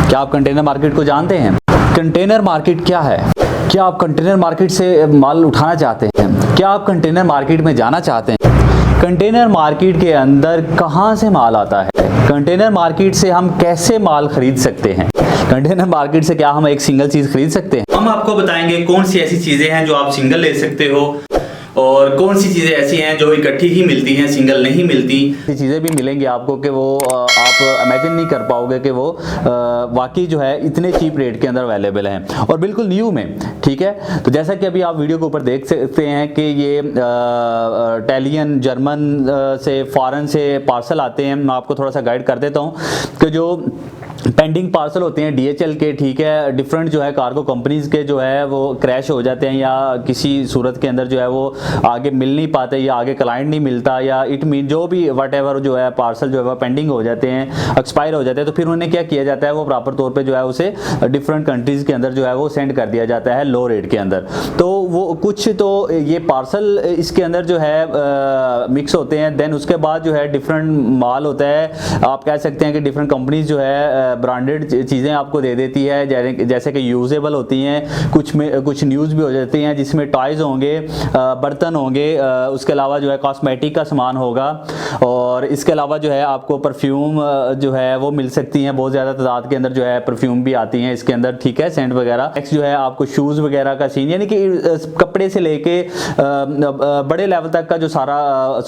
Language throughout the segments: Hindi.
क्या आप कंटेनर मार्केट को जानते हैं? कंटेनर मार्केट क्या है? क्या आप कंटेनर मार्केट से माल उठाना चाहते हैं? क्या आप कंटेनर मार्केट में जाना चाहते हैं? कंटेनर मार्केट के अंदर कहां से माल आता है? कंटेनर मार्केट से हम कैसे माल खरीद सकते हैं? कंटेनर मार्केट से क्या हम एक सिंगल चीज खरीद सकते हैं? हम आपको बताएंगे कौन सी ऐसी चीजें हैं जो आप सिंगल ले सकते हो और कौन सी चीजें ऐसी हैं जो इकट्ठी ही मिलती हैं, सिंगल नहीं मिलती। ये चीज़ें भी मिलेंगी आपको कि वो आप इमेजिन नहीं कर पाओगे कि वो वाकई जो है इतने चीप रेट के अंदर अवेलेबल हैं और बिल्कुल न्यू में। ठीक है, तो जैसा कि अभी आप वीडियो के ऊपर देख सकते हैं कि ये इटालियन, जर्मन से, फॉरेन से पार्सल आते हैं। मैं आपको थोड़ा सा गाइड कर देता हूँ कि जो पेंडिंग पार्सल होते हैं DHL के, ठीक है, डिफरेंट जो है कार्गो कंपनीज के जो है वो क्रैश हो जाते हैं या किसी सूरत के अंदर जो है वो आगे मिल नहीं पाते या आगे क्लाइंट नहीं मिलता या इट मीन जो भी वट एवर जो है पार्सल जो है वो पेंडिंग हो जाते हैं, एक्सपायर हो जाते हैं। तो फिर उन्हें क्या किया जाता है, वो प्रॉपर तौर पे जो है उसे डिफरेंट कंट्रीज के अंदर जो है वो सेंड कर दिया जाता है लो रेट के अंदर। तो वो कुछ तो ये पार्सल इसके अंदर जो है मिक्स होते हैं। देन उसके बाद जो है डिफरेंट माल होता है, आप कह सकते हैं कि डिफरेंट कंपनीज जो है ब्रांडेड चीज़ें आपको दे देती है, जैसे कि यूजेबल होती हैं, कुछ में कुछ न्यूज़ भी हो जाती हैं जिसमें टॉयज़ होंगे, बर्तन होंगे, उसके अलावा जो है कॉस्मेटिक का सामान होगा और इसके अलावा जो है आपको परफ्यूम जो है वो मिल सकती हैं। बहुत ज़्यादा तादाद के अंदर जो है परफ्यूम भी आती हैं इसके अंदर, ठीक है, सेंट वगैरह। नेक्स्ट जो है आपको शूज़ वगैरह का सीन, यानी कि कपड़े से लेके बड़े लेवल तक का जो सारा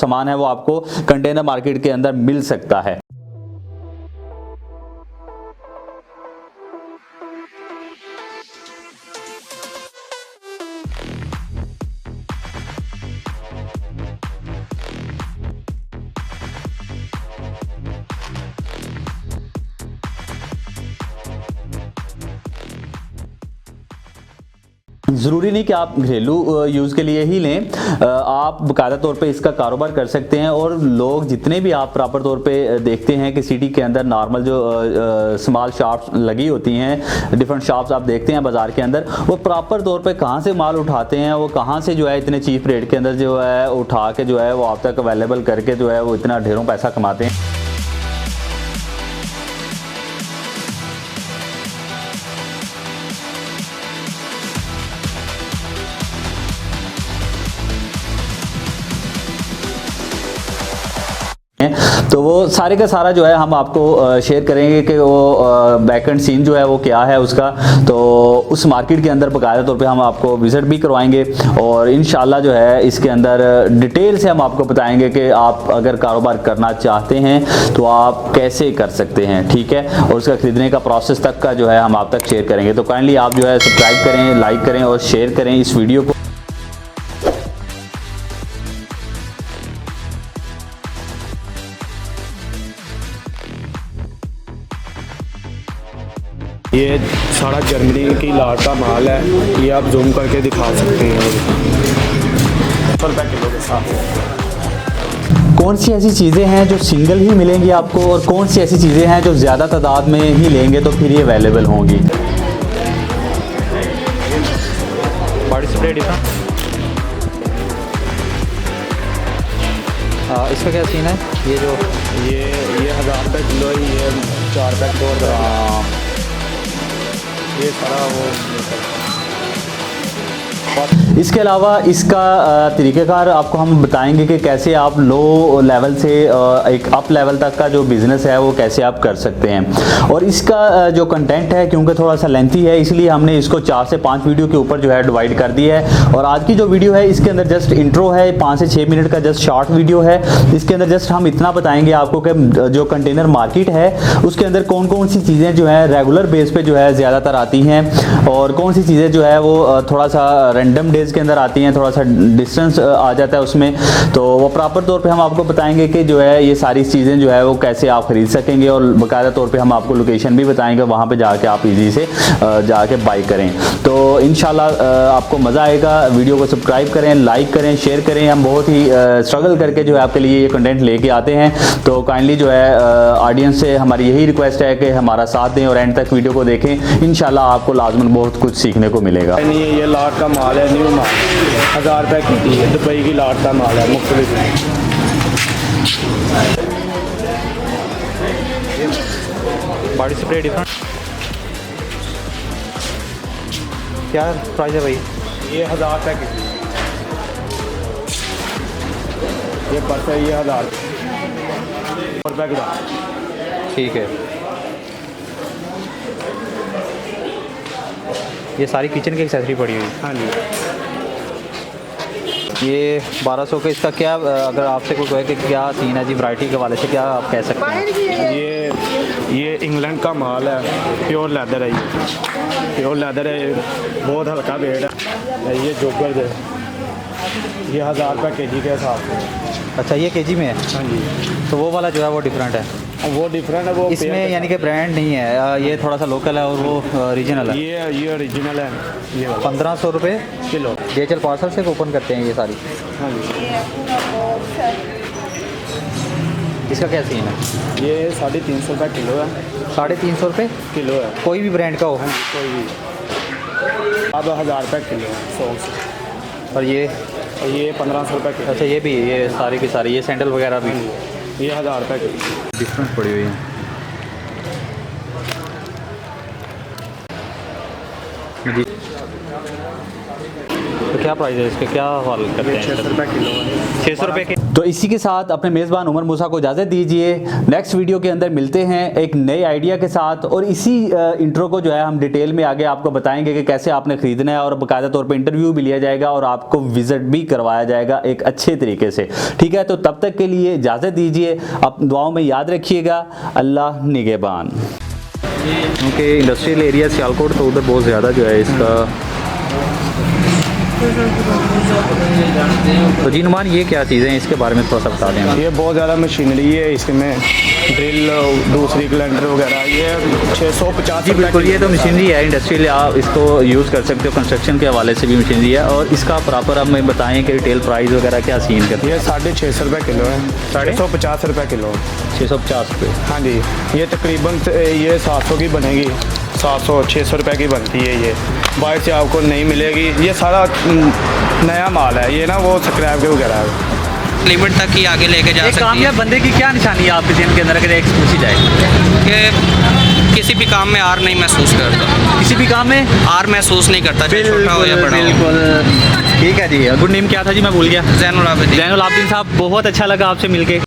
सामान है वो आपको कंटेनर मार्केट के अंदर मिल सकता है। ज़रूरी नहीं कि आप घरेलू यूज़ के लिए ही लें, आप बाकायदा तौर पे इसका कारोबार कर सकते हैं। और लोग जितने भी आप प्रॉपर तौर पे देखते हैं कि सिटी के अंदर नॉर्मल जो स्मॉल शॉप्स लगी होती हैं, डिफरेंट शॉप्स आप देखते हैं बाज़ार के अंदर, वो प्रॉपर तौर पे कहाँ से माल उठाते हैं, वो कहाँ से जो है इतने चीप रेट के अंदर जो है उठा के जो है वो आप तक अवेलेबल करके जो है वो इतना ढेरों पैसा कमाते हैं। तो वो सारे का सारा जो है हम आपको शेयर करेंगे कि वो बैकएंड सीन जो है वो क्या है उसका। तो उस मार्केट के अंदर बाकायदा तौर पे हम आपको विजिट भी करवाएंगे और इंशाल्लाह जो है इसके अंदर डिटेल से हम आपको बताएंगे कि आप अगर कारोबार करना चाहते हैं तो आप कैसे कर सकते हैं, ठीक है, और उसका खरीदने का प्रोसेस तक का जो है हम आप तक शेयर करेंगे। तो काइंडली आप जो है सब्सक्राइब करें, लाइक करें और शेयर करें इस वीडियो को। ये सारा जर्मनी की लाट का माल है, ये आप जूम करके दिखा सकते हैं। ₹100 किलो के साथ। कौन सी ऐसी चीज़ें हैं जो सिंगल ही मिलेंगी आपको और कौन सी ऐसी चीज़ें हैं जो ज़्यादा तादाद में ही लेंगे तो फिर ये अवेलेबल होंगी? बॉडी स्प्रे डिफरेंट, इसका क्या सीन है? ये जो ये ₹1000 किलो है, ये 4 पैक और ये सारा वो। इसके अलावा इसका तरीक़ेकार आपको हम बताएंगे कि कैसे आप लो लेवल से एक अप लेवल तक का जो बिज़नेस है वो कैसे आप कर सकते हैं। और इसका जो कंटेंट है क्योंकि थोड़ा सा लेंथी है, इसलिए हमने इसको 4 से 5 वीडियो के ऊपर जो है डिवाइड कर दिया है। और आज की जो वीडियो है इसके अंदर जस्ट इंट्रो है, 5 से 6 मिनट का जस्ट शॉर्ट वीडियो है। इसके अंदर जस्ट हम इतना बताएंगे आपको कि जो कंटेनर मार्केट है उसके अंदर कौन कौन सी चीज़ें जो है रेगुलर बेस पे जो है ज़्यादातर आती हैं और कौन सी चीज़ें जो है वो थोड़ा सा रैंडम डेज के अंदर आती हैं, थोड़ा सा डिस्टेंस आ जाता है उसमें। तो वो प्रॉपर तौर पे हम आपको बताएंगे कि जो है ये सारी चीज़ें जो है वो कैसे आप खरीद सकेंगे और बाकायदा तौर पे हम आपको लोकेशन भी बताएंगे, वहाँ पे जाके आप इजी से जाके बाई करें। तो इंशाल्लाह आपको मज़ा आएगा। वीडियो को सब्सक्राइब करें, लाइक करें, शेयर करें। हम बहुत ही स्ट्रगल करके जो है आपके लिए ये कंटेंट लेके आते हैं। तो काइंडली जो है ऑडियंस से हमारी यही रिक्वेस्ट है कि हमारा साथ दें और एंड तक वीडियो को देखें। इंशाल्लाह आपको लाजमन बहुत कुछ सीखने को मिलेगा। ये लाट का माल है, न्यू माल, ₹1000 की है, दुबई की लाट का माल है मुख्तलिफ। Body spray different. क्या प्राइस है भाई? ये 1000 रुपये की। ये पर्स है, ये 1000 रुपये का। ठीक है। ये सारी किचन की एक्सेसरी पड़ी हुई। हाँ जी। ये 1200 का। इसका क्या अगर आपसे कोई कहे कि क्या सीन है जी वैरायटी के वाले से, क्या आप कह सकते हैं? ये इंग्लैंड का माल है, प्योर लेदर है। ये प्योर लेदर है, बहुत हल्का वेट है। ये जोकर है, ये 1000 रुपये केजी के हिसाब से। अच्छा, ये केजी में है? हाँ जी। तो वो वाला जो है वो डिफरेंट है। वो डिफरेंट है, वो इसमें यानी कि ब्रांड नहीं है, ये थोड़ा सा लोकल है और वो रीजनल है। ये ओरिजिनल है। ये 1500 रुपये किलो। DHL पार्सल से ओपन करते हैं ये सारी। हाँ जी। इसका क्या सीन है? ये 350 रुपये किलो है। 350 रुपये किलो है। कोई भी ब्रांड का हो? कोई भी। अब 1000 रुपये किलो है सॉक्स। और ये 1500 रुपये किलो। अच्छा, ये भी, ये सारी की सारी, ये सैंडल वगैरह भी ये 1000 रुपये किलो। डिफरेंट पड़ी हुई है। जी, तो क्या प्राइस है इसके, क्या हाल करते हैं? 600 रुपये किलो है। 600 रुपये के। तो इसी के साथ अपने मेज़बान उमर मूसा को इजाज़त दीजिए। नेक्स्ट वीडियो के अंदर मिलते हैं एक नए आइडिया के साथ, और इसी इंट्रो को जो है हम डिटेल में आगे आपको बताएंगे कि कैसे आपने ख़रीदना है, और बाकायदा तौर पे इंटरव्यू भी लिया जाएगा और आपको विज़िट भी करवाया जाएगा एक अच्छे तरीके से। ठीक है, तो तब तक के लिए इजाज़त दीजिए। आप दुआओं में याद रखिएगा। अल्लाह निगहबान। क्योंकि इंडस्ट्रियल एरिया सियालकोट तो उधर बहुत ज़्यादा जो है इसका। तो जी नुमान, ये क्या चीज़ें हैं, इसके बारे में थोड़ा सा बता दें। ये बहुत ज़्यादा मशीनरी है, इसमें ड्रिल, दूसरी ग्लैंडर वगैरह। ये 650। जी बिल्कुल, ये तो मशीनरी है इंडस्ट्रियल, आप इसको यूज़ कर सकते हो। कंस्ट्रक्शन के हवाले से भी मशीनरी है। और इसका प्रॉपर आप हमें बताएं कि रिटेल प्राइस वगैरह क्या सीन करते हैं? ये 650 रुपये किलो है। 650 रुपये किलो। 650 रुपये। हाँ जी। ये तकरीबन ये 700 की बनेगी। 700-600 रुपये की बनती है। ये बाहर से आपको नहीं मिलेगी। ये सारा नया माल है, ये ना वो स्क्रैप के वगैरह है। लिमिट तक ही आगे लेके जा एक सकती कामयाब बंदे की क्या निशानी है आपके ज़हन के अंदर, अगर एक पूछी जाए? है कि किसी भी काम में हार नहीं महसूस करता। किसी भी काम में हार महसूस नहीं करता, चाहे छोटा हो या बड़ा हो। बिल्कुल। ठीक है जी। गुड नेम क्या था जी, मैं भूल गया। ज़ैनुल आबिदीन। ज़ैनुल आबिदीन साहब, बहुत अच्छा लगा आपसे मिलके।